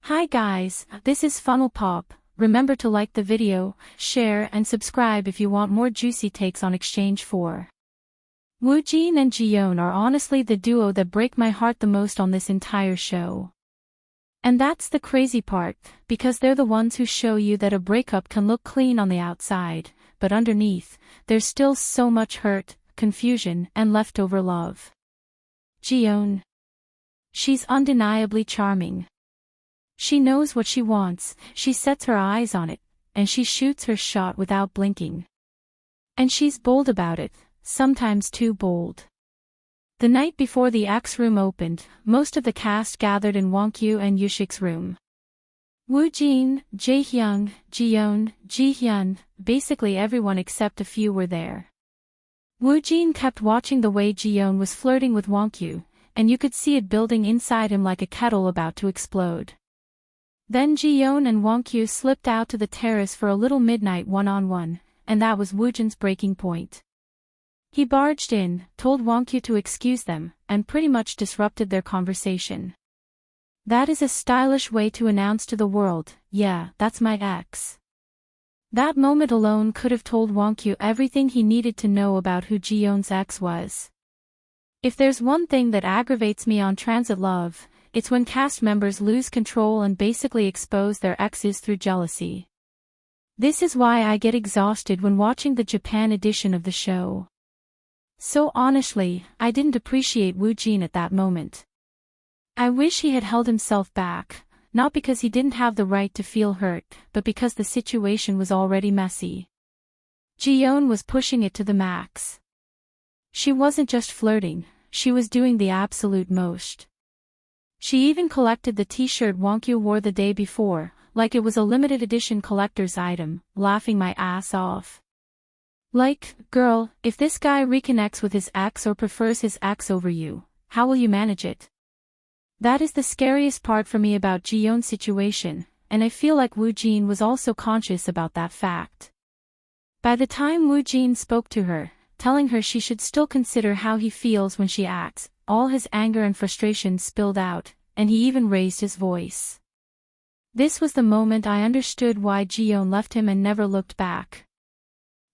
Hi guys, this is Funnel Pop. Remember to like the video, share and subscribe if you want more juicy takes on Exchange 4. Woojin and Jiyeon are honestly the duo that break my heart the most on this entire show. And that's the crazy part, because they're the ones who show you that a breakup can look clean on the outside, but underneath, there's still so much hurt, confusion and leftover love. Jiyeon. She's undeniably charming. She knows what she wants, she sets her eyes on it, and she shoots her shot without blinking. And she's bold about it, sometimes too bold. The night before the X room opened, most of the cast gathered in Wonkyu and Ji-Hyun's room. Woojin, Jaehyung, Jiyeon, Ji-Hyun, basically everyone except a few were there. Woojin kept watching the way Jiyeon was flirting with Wonkyu, and you could see it building inside him like a kettle about to explode. Then Jiyeon and Wonkyu slipped out to the terrace for a little midnight one-on-one, and that was Woojin's breaking point. He barged in, told Wonkyu to excuse them, and pretty much disrupted their conversation. That is a stylish way to announce to the world, yeah, that's my ex. That moment alone could have told Wonkyu everything he needed to know about who Jiyeon's ex was. If there's one thing that aggravates me on Transit Love, it's when cast members lose control and basically expose their exes through jealousy. This is why I get exhausted when watching the Japan edition of the show. So honestly, I didn't appreciate Woojin at that moment. I wish he had held himself back, not because he didn't have the right to feel hurt, but because the situation was already messy. Jiyeon was pushing it to the max. She wasn't just flirting, she was doing the absolute most. She even collected the t-shirt Wonkyu wore the day before, like it was a limited edition collector's item, laughing my ass off. Like, girl, if this guy reconnects with his ex or prefers his ex over you, how will you manage it? That is the scariest part for me about Jiyeon's situation, and I feel like Woojin was also conscious about that fact. By the time Woojin spoke to her, telling her she should still consider how he feels when she acts, all his anger and frustration spilled out, and he even raised his voice. This was the moment I understood why Jiyeon left him and never looked back.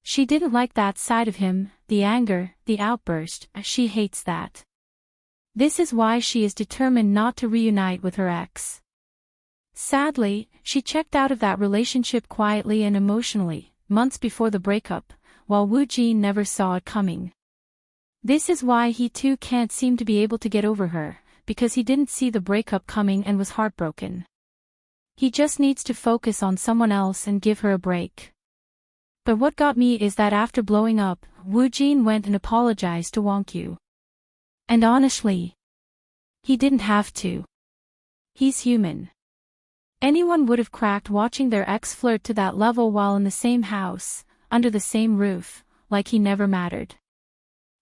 She didn't like that side of him, the anger, the outburst, she hates that. This is why she is determined not to reunite with her ex. Sadly, she checked out of that relationship quietly and emotionally, months before the breakup, while Woojin never saw it coming. This is why he too can't seem to be able to get over her, because he didn't see the breakup coming and was heartbroken. He just needs to focus on someone else and give her a break. But what got me is that after blowing up, Woojin went and apologized to Wonkyu. And honestly, he didn't have to. He's human. Anyone would have cracked watching their ex flirt to that level while in the same house, under the same roof, like he never mattered.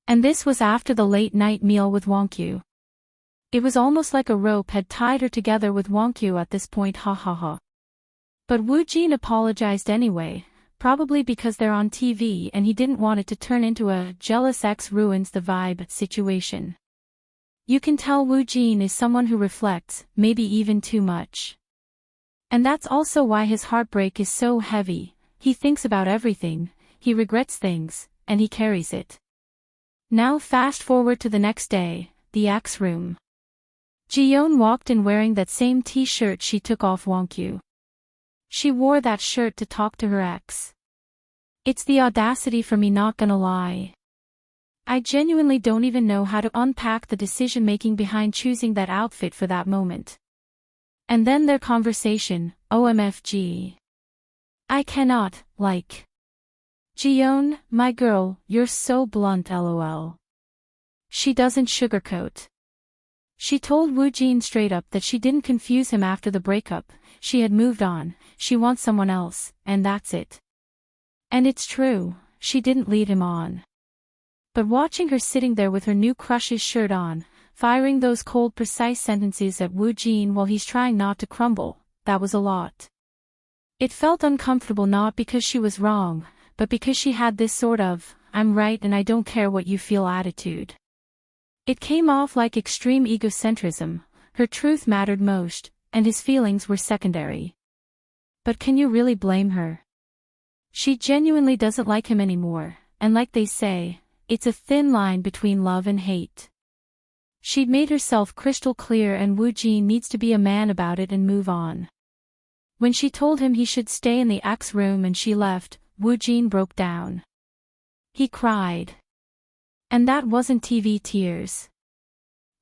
And this was after the late-night meal with Wonkyu. It was almost like a rope had tied her together with Wonkyu at this point, ha ha ha. But Woojin apologized anyway, probably because they're on TV and he didn't want it to turn into a jealous ex ruins the vibe situation. You can tell Woojin is someone who reflects, maybe even too much. And that's also why his heartbreak is so heavy, he thinks about everything, he regrets things, and he carries it. Now fast forward to the next day, the X room. Jiyeon walked in wearing that same t-shirt she took off Wonkyu. She wore that shirt to talk to her ex. It's the audacity for me, not gonna lie. I genuinely don't even know how to unpack the decision-making behind choosing that outfit for that moment. And then their conversation, OMFG. I cannot, like. Jiyeon, my girl, you're so blunt lol. She doesn't sugarcoat. She told Woojin straight up that she didn't confuse him after the breakup, she had moved on, she wants someone else, and that's it. And it's true, she didn't lead him on. But watching her sitting there with her new crush's shirt on, firing those cold precise sentences at Woojin while he's trying not to crumble, that was a lot. It felt uncomfortable not because she was wrong, but because she had this sort of, I'm right and I don't care what you feel attitude. It came off like extreme egocentrism, her truth mattered most, and his feelings were secondary. But can you really blame her? She genuinely doesn't like him anymore, and like they say, it's a thin line between love and hate. She'd made herself crystal clear, and Woojin needs to be a man about it and move on. When she told him he should stay in the ex room and she left, Woojin broke down. He cried. And that wasn't TV tears.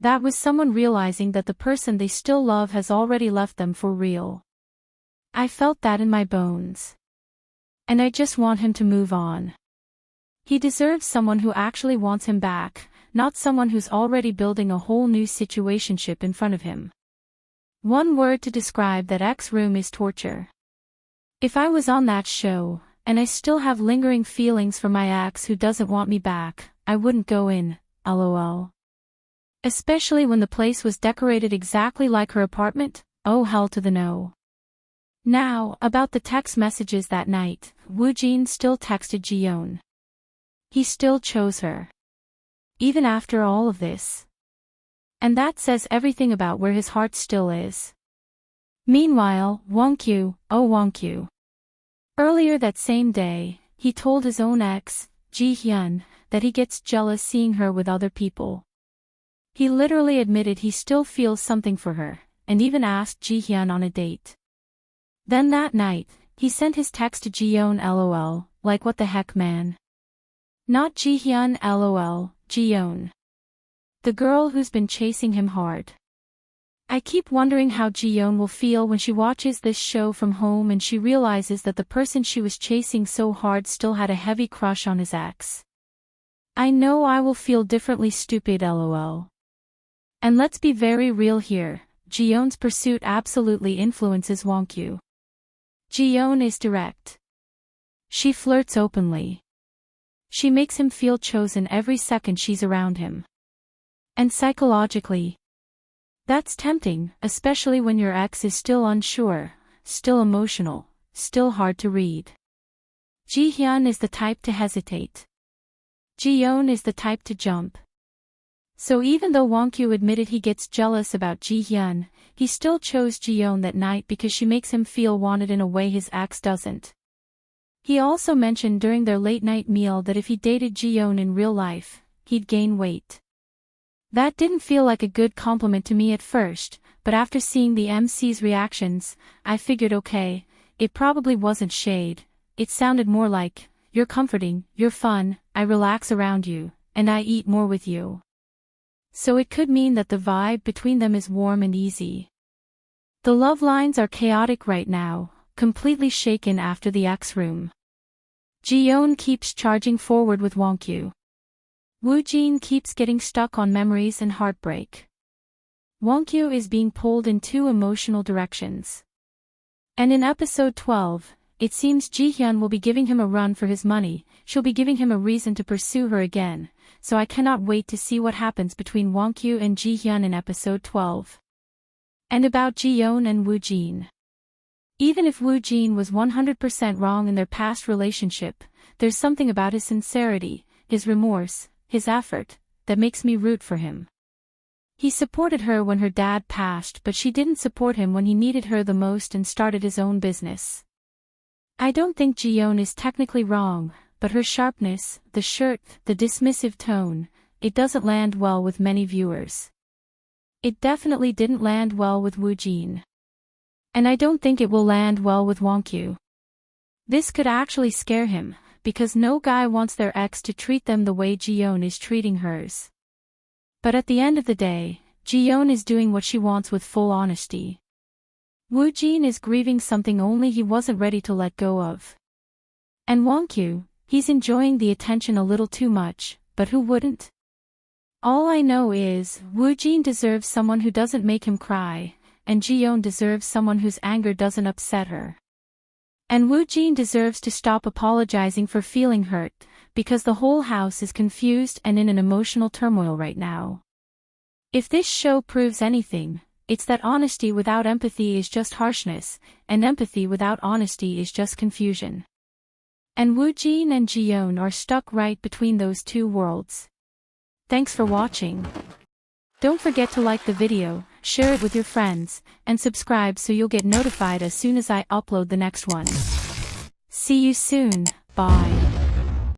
That was someone realizing that the person they still love has already left them for real. I felt that in my bones. And I just want him to move on. He deserves someone who actually wants him back, not someone who's already building a whole new situationship in front of him. One word to describe that ex room is torture. If I was on that show, and I still have lingering feelings for my ex who doesn't want me back, I wouldn't go in, lol. Especially when the place was decorated exactly like her apartment, oh hell to the no. Now, about the text messages that night, Woojin still texted Jiyeon. He still chose her. Even after all of this. And that says everything about where his heart still is. Meanwhile, Wonkyu. Earlier that same day, he told his own ex, Ji-Hyun, that he gets jealous seeing her with other people. He literally admitted he still feels something for her, and even asked Ji-Hyun on a date. Then that night, he sent his text to Jiyeon lol, like what the heck man. Not Ji-Hyun lol, Jiyeon. The girl who's been chasing him hard. I keep wondering how Jiyeon will feel when she watches this show from home and she realizes that the person she was chasing so hard still had a heavy crush on his ex. I know I will feel differently, stupid lol. And let's be very real here, Jiyeon's pursuit absolutely influences Wonkyu. Jiyeon is direct. She flirts openly. She makes him feel chosen every second she's around him. And psychologically, that's tempting, especially when your ex is still unsure, still emotional, still hard to read. Ji-Hyun is the type to hesitate. Jiyeon is the type to jump. So even though Wonkyu admitted he gets jealous about Ji-Hyun, he still chose Jiyeon that night because she makes him feel wanted in a way his ex doesn't. He also mentioned during their late-night meal that if he dated Jiyeon in real life, he'd gain weight. That didn't feel like a good compliment to me at first, but after seeing the MC's reactions, I figured okay, it probably wasn't shade, it sounded more like, you're comforting, you're fun, I relax around you, and I eat more with you. So it could mean that the vibe between them is warm and easy. The love lines are chaotic right now, completely shaken after the ex room. Jiyeon keeps charging forward with Wonkyu. Woojin keeps getting stuck on memories and heartbreak. Wonkyu is being pulled in two emotional directions. And in episode 12, it seems Ji-Hyun will be giving him a run for his money, she'll be giving him a reason to pursue her again, so I cannot wait to see what happens between Wonkyu and Ji-Hyun in episode 12. And about Jiyeon and Woojin. Even if Woojin was 100% wrong in their past relationship, there's something about his sincerity, his remorse, his effort, that makes me root for him. He supported her when her dad passed, but she didn't support him when he needed her the most and started his own business. I don't think Jiyeon is technically wrong, but her sharpness, the shirt, the dismissive tone, it doesn't land well with many viewers. It definitely didn't land well with Woojin. And I don't think it will land well with Wonkyu. This could actually scare him, because no guy wants their ex to treat them the way Jiyeon is treating hers. But at the end of the day, Jiyeon is doing what she wants with full honesty. Woojin is grieving something only he wasn't ready to let go of. And Wonkyu, he's enjoying the attention a little too much, but who wouldn't? All I know is, Woojin deserves someone who doesn't make him cry, and Jiyeon deserves someone whose anger doesn't upset her. And Woojin deserves to stop apologizing for feeling hurt, because the whole house is confused and in an emotional turmoil right now. If this show proves anything, it's that honesty without empathy is just harshness, and empathy without honesty is just confusion. And Woojin and Jiyeon are stuck right between those two worlds. Thanks for watching. Don't forget to like the video, share it with your friends, and subscribe so you'll get notified as soon as I upload the next one. See you soon, bye.